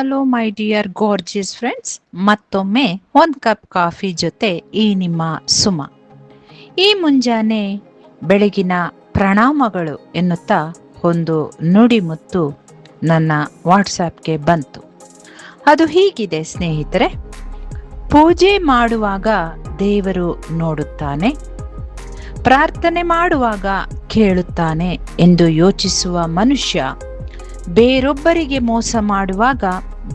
Hello my dear gorgeous friends. ಮತ್ತೊಮ್ಮೆ ಒಂದು cup coffee ಜೊತೆ ಈ ನಿಮ್ಮ ಸುಮ. ಈ ಮುಂಜಾನೆ ಬೆಳಗಿನ ಪ್ರಣಾಮಗಳು ಎನ್ನುತ್ತಾ ಒಂದು ನುಡಿಮುತ್ತು ನನ್ನ ವಾಟ್ಸಾಪ್ಗೆ ಬಂತು. ಅದು ಹೀಗಿದೆ ಸ್ನೇಹಿತರೆ: ಪೂಜೆ ಮಾಡುವಾಗ ದೇವರು ನೋಡುತ್ತಾನೆ, ಪ್ರಾರ್ಥನೆ ಮಾಡುವಾಗ ಕೇಳುತ್ತಾನೆ ಎಂದು ಯೋಚಿಸುವ ಮನುಷ್ಯ ಬೇರೊಬ್ಬರಿಗೆ ಮೋಸ ಮಾಡುವಾಗ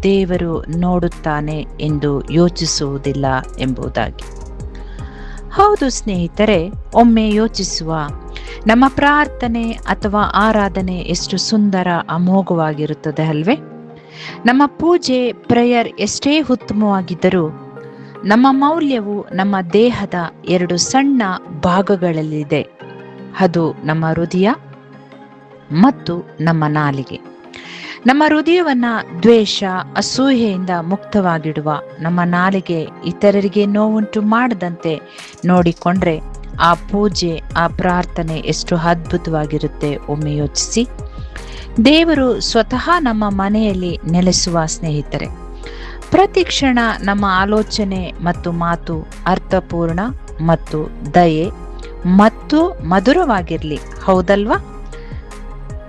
ದೇವರು ನೋಡುತ್ತಾನೆ ಎಂದು ಯೋಚಿಸುವುದಿಲ್ಲ ಎಂಬುದಾಗಿ. ಹೌದು ಸ್ನೇಹಿತರೆ, ಒಮ್ಮೆ ಯೋಚಿಸುವ. ನಮ್ಮ ಪ್ರಾರ್ಥನೆ ಅಥವಾ ಆರಾಧನೆ ಎಷ್ಟು ಸುಂದರ ಅಮೋಘವಾಗಿರುತ್ತದೆ ಅಲ್ವೇ? ನಮ್ಮ ಪೂಜೆ ಪ್ರೇಯರ್ ಎಷ್ಟೇ ಉತ್ತಮವಾಗಿದ್ದರೂ ನಮ್ಮ ಮೌಲ್ಯವು ನಮ್ಮ ದೇಹದ ಎರಡು ಸಣ್ಣ ಭಾಗಗಳಲ್ಲಿದೆ. ಅದು ನಮ್ಮ ಹೃದಯ ಮತ್ತು ನಮ್ಮ ನಾಲಿಗೆ. ನಮ್ಮ ಹೃದಯವನ್ನ ದ್ವೇಷ, ಅಸೂಯೆಯಿಂದ ಮುಕ್ತವಾಗಿಡುವ, ನಮ್ಮ ನಾಲಿಗೆ ಇತರರಿಗೆ ನೋವುಂಟು ಮಾಡದಂತೆ ನೋಡಿಕೊಂಡ್ರೆ ಆ ಪೂಜೆ, ಆ ಪ್ರಾರ್ಥನೆ ಎಷ್ಟು ಅದ್ಭುತವಾಗಿರುತ್ತೆ ಒಮ್ಮೆ ಯೋಚಿಸಿ. ದೇವರು ಸ್ವತಃ ನಮ್ಮ ಮನೆಯಲ್ಲಿ ನೆಲೆಸುವ ಸ್ನೇಹಿತರೆ. ಪ್ರತಿ ಕ್ಷಣ ನಮ್ಮ ಆಲೋಚನೆ ಮತ್ತು ಮಾತು ಅರ್ಥಪೂರ್ಣ ಮತ್ತು ದಯೆ ಮತ್ತು ಮಧುರವಾಗಿರಲಿ, ಹೌದಲ್ವಾ?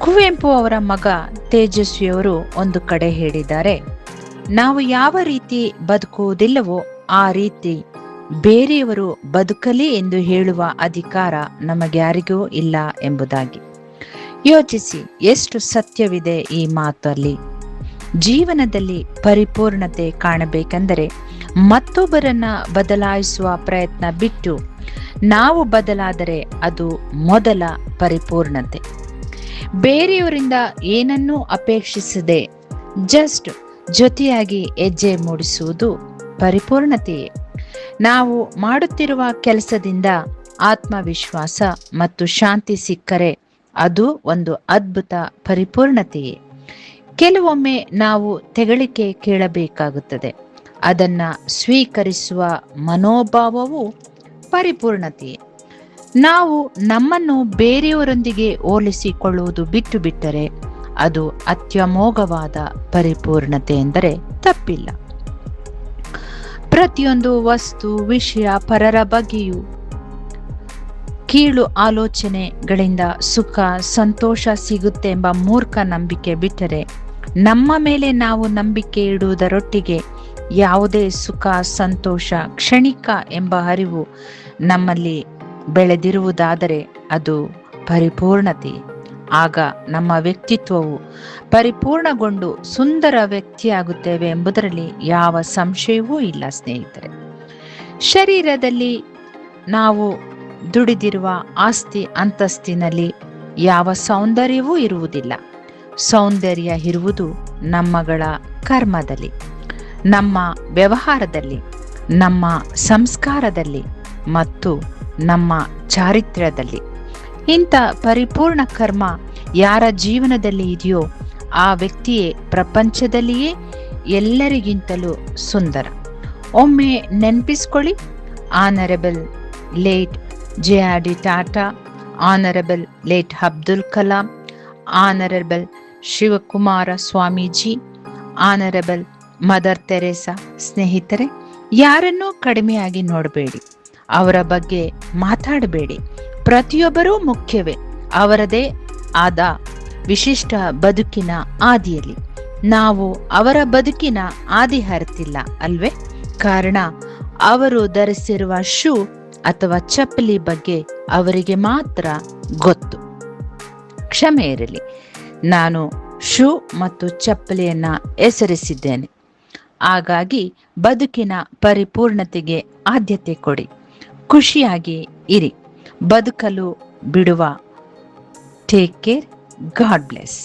ಕುವೆಂಪು ಅವರ ಮಗ ತೇಜಸ್ವಿಯವರು ಒಂದು ಕಡೆ ಹೇಳಿದ್ದಾರೆ, ನಾವು ಯಾವ ರೀತಿ ಬದುಕುವುದಿಲ್ಲವೋ ಆ ರೀತಿ ಬೇರೆಯವರು ಬದುಕಲಿ ಎಂದು ಹೇಳುವ ಅಧಿಕಾರ ನಮಗ್ಯಾರಿಗೂ ಇಲ್ಲ ಎಂಬುದಾಗಿ. ಯೋಚಿಸಿ, ಎಷ್ಟು ಸತ್ಯವಿದೆ ಈ ಮಾತಲ್ಲಿ. ಜೀವನದಲ್ಲಿ ಪರಿಪೂರ್ಣತೆ ಕಾಣಬೇಕೆಂದರೆ ಮತ್ತೊಬ್ಬರನ್ನ ಬದಲಾಯಿಸುವ ಪ್ರಯತ್ನ ಬಿಟ್ಟು ನಾವು ಬದಲಾದರೆ ಅದು ಮೊದಲ ಪರಿಪೂರ್ಣತೆ. ಬೇರೆಯವರಿಂದ ಏನನ್ನೂ ಅಪೇಕ್ಷಿಸದೆ ಜಸ್ಟ್ ಜೊತೆಯಾಗಿ ಹೆಜ್ಜೆ ಮೂಡಿಸುವುದು ಪರಿಪೂರ್ಣತೆಯೇ. ನಾವು ಮಾಡುತ್ತಿರುವ ಕೆಲಸದಿಂದ ಆತ್ಮವಿಶ್ವಾಸ ಮತ್ತು ಶಾಂತಿ ಸಿಕ್ಕರೆ ಅದು ಒಂದು ಅದ್ಭುತ ಪರಿಪೂರ್ಣತೆಯೇ. ಕೆಲವೊಮ್ಮೆ ನಾವು ತೆಗಳಿಕೆ ಕೇಳಬೇಕಾಗುತ್ತದೆ. ಅದನ್ನ ಸ್ವೀಕರಿಸುವ ಮನೋಭಾವವು ಪರಿಪೂರ್ಣತೆಯೇ. ನಾವು ನಮ್ಮನ್ನು ಬೇರೆಯವರೊಂದಿಗೆ ಹೋಲಿಸಿಕೊಳ್ಳುವುದು ಬಿಟ್ಟು ಬಿಟ್ಟರೆ ಅದು ಅತ್ಯಮೋಘವಾದ ಪರಿಪೂರ್ಣತೆ ಎಂದರೆ ತಪ್ಪಿಲ್ಲ. ಪ್ರತಿಯೊಂದು ವಸ್ತು, ವಿಷಯ, ಪರರ ಬಗ್ಗೆಯೂ ಕೀಳು ಆಲೋಚನೆಗಳಿಂದ ಸುಖ, ಸಂತೋಷ ಸಿಗುತ್ತೆ ಎಂಬ ಮೂರ್ಖ ನಂಬಿಕೆ ಬಿಟ್ಟರೆ ನಮ್ಮ ಮೇಲೆ ನಾವು ನಂಬಿಕೆ ಇಡುವುದರೊಟ್ಟಿಗೆ ಯಾವುದೇ ಸುಖ, ಸಂತೋಷ ಕ್ಷಣಿಕ ಎಂಬ ಅರಿವು ನಮ್ಮಲ್ಲಿ ಬೆಳೆದಿರುವುದಾದರೆ ಅದು ಪರಿಪೂರ್ಣತೆ. ಆಗ ನಮ್ಮ ವ್ಯಕ್ತಿತ್ವವು ಪರಿಪೂರ್ಣಗೊಂಡು ಸುಂದರ ವ್ಯಕ್ತಿಯಾಗುತ್ತೇವೆ ಎಂಬುದರಲ್ಲಿ ಯಾವ ಸಂಶಯವೂ ಇಲ್ಲ ಸ್ನೇಹಿತರೆ. ಶರೀರದಲ್ಲಿ ನಾವು ದುಡಿದಿರುವ ಆಸ್ತಿ ಅಂತಸ್ತಿನಲ್ಲಿ ಯಾವ ಸೌಂದರ್ಯವೂ ಇರುವುದಿಲ್ಲ. ಸೌಂದರ್ಯ ಇರುವುದು ನಮ್ಮಗಳ ಕರ್ಮದಲ್ಲಿ, ನಮ್ಮ ವ್ಯವಹಾರದಲ್ಲಿ, ನಮ್ಮ ಸಂಸ್ಕಾರದಲ್ಲಿ ಮತ್ತು ನಮ್ಮ ಚಾರಿತ್ರ್ಯದಲ್ಲಿ. ಇಂಥ ಪರಿಪೂರ್ಣ ಕರ್ಮ ಯಾರ ಜೀವನದಲ್ಲಿ ಇದೆಯೋ ಆ ವ್ಯಕ್ತಿಯೇ ಪ್ರಪಂಚದಲ್ಲಿಯೇ ಎಲ್ಲರಿಗಿಂತಲೂ ಸುಂದರ. ಒಮ್ಮೆ ನೆನಪಿಸ್ಕೊಳ್ಳಿ, honourable late JRD Tata, honourable late Abdul Kalam, honourable Shivakumara Swamiji, honourable mother Teresa. ಸ್ನೇಹಿತರೆ, ಯಾರನ್ನೂ ಕಡಿಮೆಯಾಗಿ ನೋಡಬೇಡಿ, ಅವರ ಬಗ್ಗೆ ಮಾತಾಡಬೇಡಿ. ಪ್ರತಿಯೊಬ್ಬರೂ ಮುಖ್ಯವೇ, ಅವರದೇ ಆದ ವಿಶಿಷ್ಟ ಬದುಕಿನ ಆದಿಯಲ್ಲಿ. ನಾವು ಅವರ ಬದುಕಿನ ಆದಿ ಹರಿತಿಲ್ಲ ಅಲ್ವೇ? ಕಾರಣ ಅವರು ಧರಿಸಿರುವ ಶೂ ಅಥವಾ ಚಪ್ಪಲಿ ಬಗ್ಗೆ ಅವರಿಗೆ ಮಾತ್ರ ಗೊತ್ತು. ಕ್ಷಮೆ ಇರಲಿ, ನಾನು ಶೂ ಮತ್ತು ಚಪ್ಪಲಿಯನ್ನ ಹೆಸರಿಸಿದ್ದೇನೆ. ಹಾಗಾಗಿ ಬದುಕಿನ ಪರಿಪೂರ್ಣತೆಗೆ ಆದ್ಯತೆ ಕೊಡಿ, ಖುಷಿಯಾಗಿ ಇರಿ, ಬದುಕಲು ಬಿಡುವ. Take care. God bless.